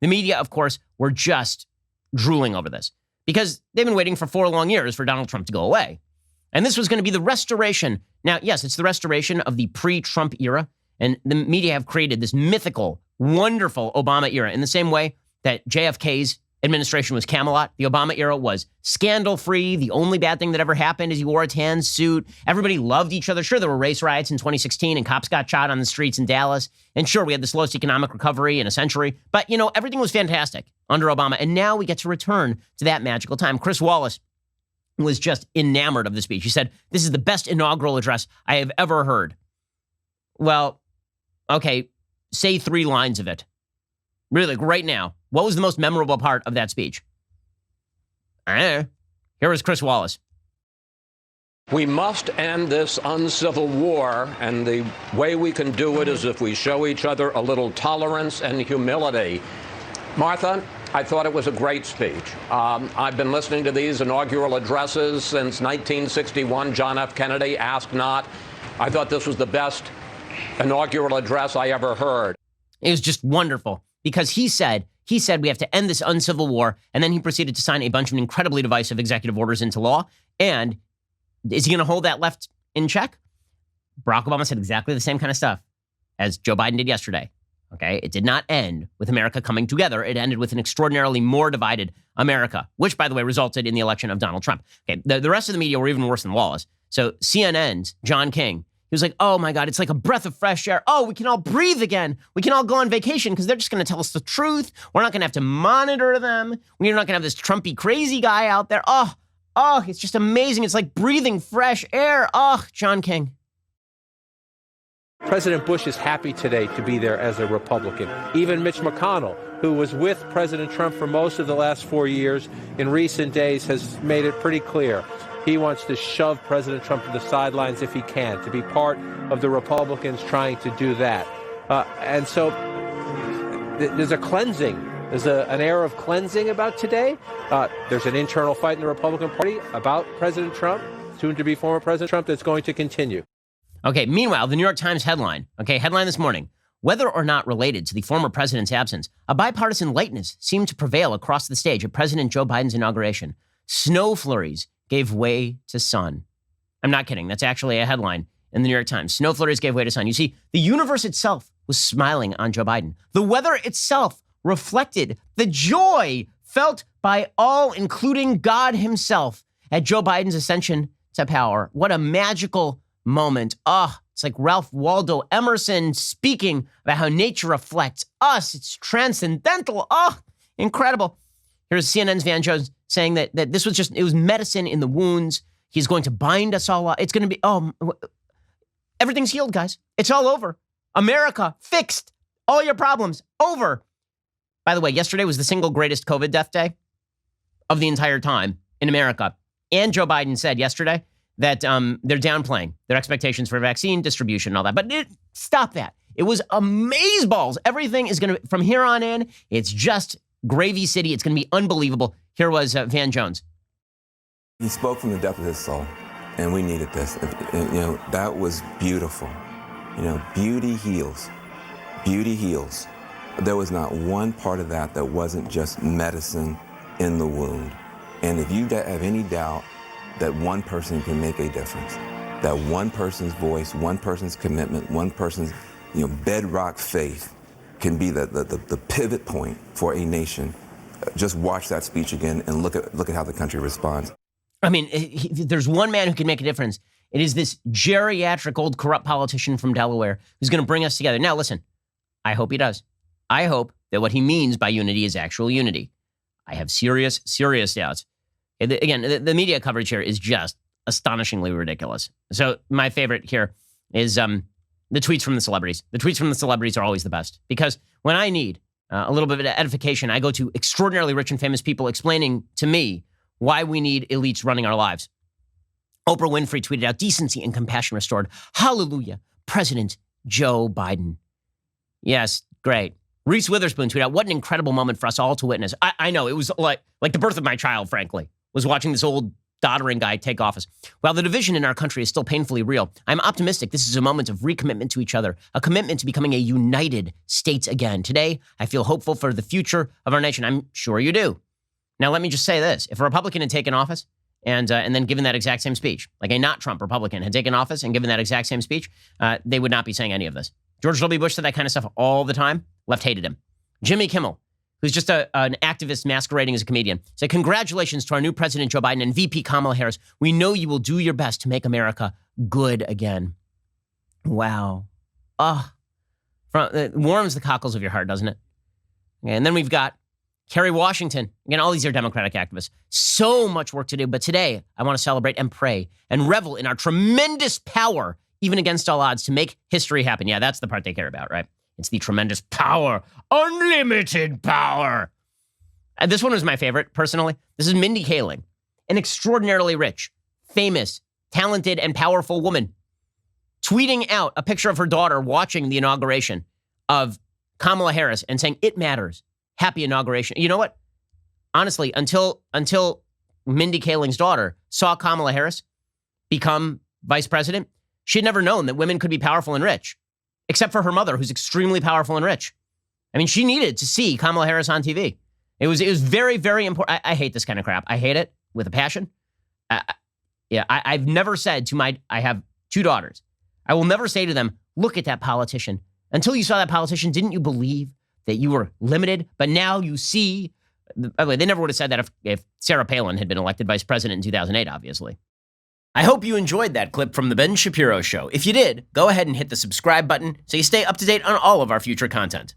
The media, of course, were just drooling over this because they've been waiting for 4 long years for Donald Trump to go away. And this was going to be the restoration. Now, yes, it's the restoration of the pre-Trump era. And the media have created this mythical, wonderful Obama era in the same way that JFK's administration was Camelot. The Obama era was scandal-free. The only bad thing that ever happened is he wore a tan suit. Everybody loved each other. Sure, there were race riots in 2016 and cops got shot on the streets in Dallas. And sure, we had the slowest economic recovery in a century. But, everything was fantastic under Obama. And now we get to return to that magical time. Chris Wallace was just enamored of the speech. He said, "This is the best inaugural address I have ever heard." Well, okay, say 3 lines of it. Really, right now, what was the most memorable part of that speech? Here is Chris Wallace. We must end this uncivil war, and the way we can do it is if we show each other a little tolerance and humility. Martha, I thought it was a great speech. I've been listening to these inaugural addresses since 1961, John F. Kennedy, Ask Not. I thought this was the best inaugural address I ever heard. It was just wonderful because he said we have to end this uncivil war, and then he proceeded to sign a bunch of incredibly divisive executive orders into law. And is he going to hold that left in check? Barack Obama said exactly the same kind of stuff as Joe Biden did yesterday. Okay, it did not end with America coming together. It ended with an extraordinarily more divided America, which, by the way, resulted in the election of Donald Trump. Okay, the rest of the media were even worse than Wallace. So CNN's John King, he was like, "Oh my God, it's like a breath of fresh air. Oh, we can all breathe again. We can all go on vacation because they're just going to tell us the truth. We're not going to have to monitor them. We're not going to have this Trumpy crazy guy out there. Oh, it's just amazing. It's like breathing fresh air." Oh, John King. President Bush is happy today to be there as a Republican. Even Mitch McConnell, who was with President Trump for most of the last 4 years, in recent days has made it pretty clear he wants to shove President Trump to the sidelines if he can, to be part of the Republicans trying to do that. And so there's a cleansing. There's an air of cleansing about today. There's an internal fight in the Republican Party about President Trump, soon to be former President Trump, that's going to continue. Okay, meanwhile, the New York Times headline this morning, whether or not related to the former president's absence, a bipartisan lightness seemed to prevail across the stage at President Joe Biden's inauguration. Snow flurries gave way to sun. I'm not kidding. That's actually a headline in the New York Times. Snow flurries gave way to sun. You see, the universe itself was smiling on Joe Biden. The weather itself reflected the joy felt by all, including God himself, at Joe Biden's ascension to power. What a magical moment. It's like Ralph Waldo Emerson speaking about how nature reflects us. It's transcendental. Incredible. Here's CNN's Van Jones saying that this was it was medicine in the wounds. He's going to bind us all up. It's going to be, everything's healed, guys. It's all over. America fixed. All your problems over. By the way, yesterday was the single greatest COVID death day of the entire time in America. And Joe Biden said yesterday that they're downplaying their expectations for vaccine distribution and all that. But stop that. It was amazeballs. Everything is going to, from here on in, it's just gravy city. It's going to be unbelievable. Here was Van Jones. He spoke from the depth of his soul, and we needed this. That was beautiful. Beauty heals. Beauty heals. There was not one part of that wasn't just medicine in the wound. And if you have any doubt that one person can make a difference, that one person's voice, one person's commitment, one person's bedrock faith can be the pivot point for a nation, just watch that speech again and look at how the country responds. I mean, there's one man who can make a difference. It is this geriatric old corrupt politician from Delaware who's going to bring us together. Now, listen, I hope he does. I hope that what he means by unity is actual unity. I have serious, serious doubts. Again, the media coverage here is just astonishingly ridiculous. So my favorite here is the tweets from the celebrities. The tweets from the celebrities are always the best because when I need a little bit of edification, I go to extraordinarily rich and famous people explaining to me why we need elites running our lives. Oprah Winfrey tweeted out, "Decency and compassion restored. Hallelujah, President Joe Biden." Yes, great. Reese Witherspoon tweeted out, "What an incredible moment for us all to witness." I know, it was like the birth of my child, frankly, was watching this old doddering guy take office. While the division in our country is still painfully real, I'm optimistic this is a moment of recommitment to each other, a commitment to becoming a united state again. Today, I feel hopeful for the future of our nation. I'm sure you do. Now, let me just say this. If a Republican had taken office and then given that exact same speech, like a not Trump Republican had taken office and given that exact same speech, they would not be saying any of this. George W. Bush said that kind of stuff all the time. Left hated him. Jimmy Kimmel, who's just an activist masquerading as a comedian, said, congratulations to our new President Joe Biden and VP Kamala Harris. We know you will do your best to make America good again. Wow. It warms the cockles of your heart, doesn't it? And then we've got Kerry Washington. Again, all these are Democratic activists. So much work to do, but today I want to celebrate and pray and revel in our tremendous power, even against all odds, to make history happen. Yeah, that's the part they care about, right? It's the tremendous power, unlimited power. This one was my favorite, personally. This is Mindy Kaling, an extraordinarily rich, famous, talented, and powerful woman, tweeting out a picture of her daughter watching the inauguration of Kamala Harris and saying, it matters. Happy inauguration. You know what? Honestly, until Mindy Kaling's daughter saw Kamala Harris become vice president, she had never known that women could be powerful and rich, except for her mother, who's extremely powerful and rich. I mean, she needed to see Kamala Harris on TV. It was very, very important. I hate this kind of crap. I hate it with a passion. I've never said I have 2 daughters. I will never say to them, look at that politician. Until you saw that politician, didn't you believe that you were limited? But now you see. By the way, they never would have said that if Sarah Palin had been elected vice president in 2008, obviously. I hope you enjoyed that clip from The Ben Shapiro Show. If you did, go ahead and hit the subscribe button so you stay up to date on all of our future content.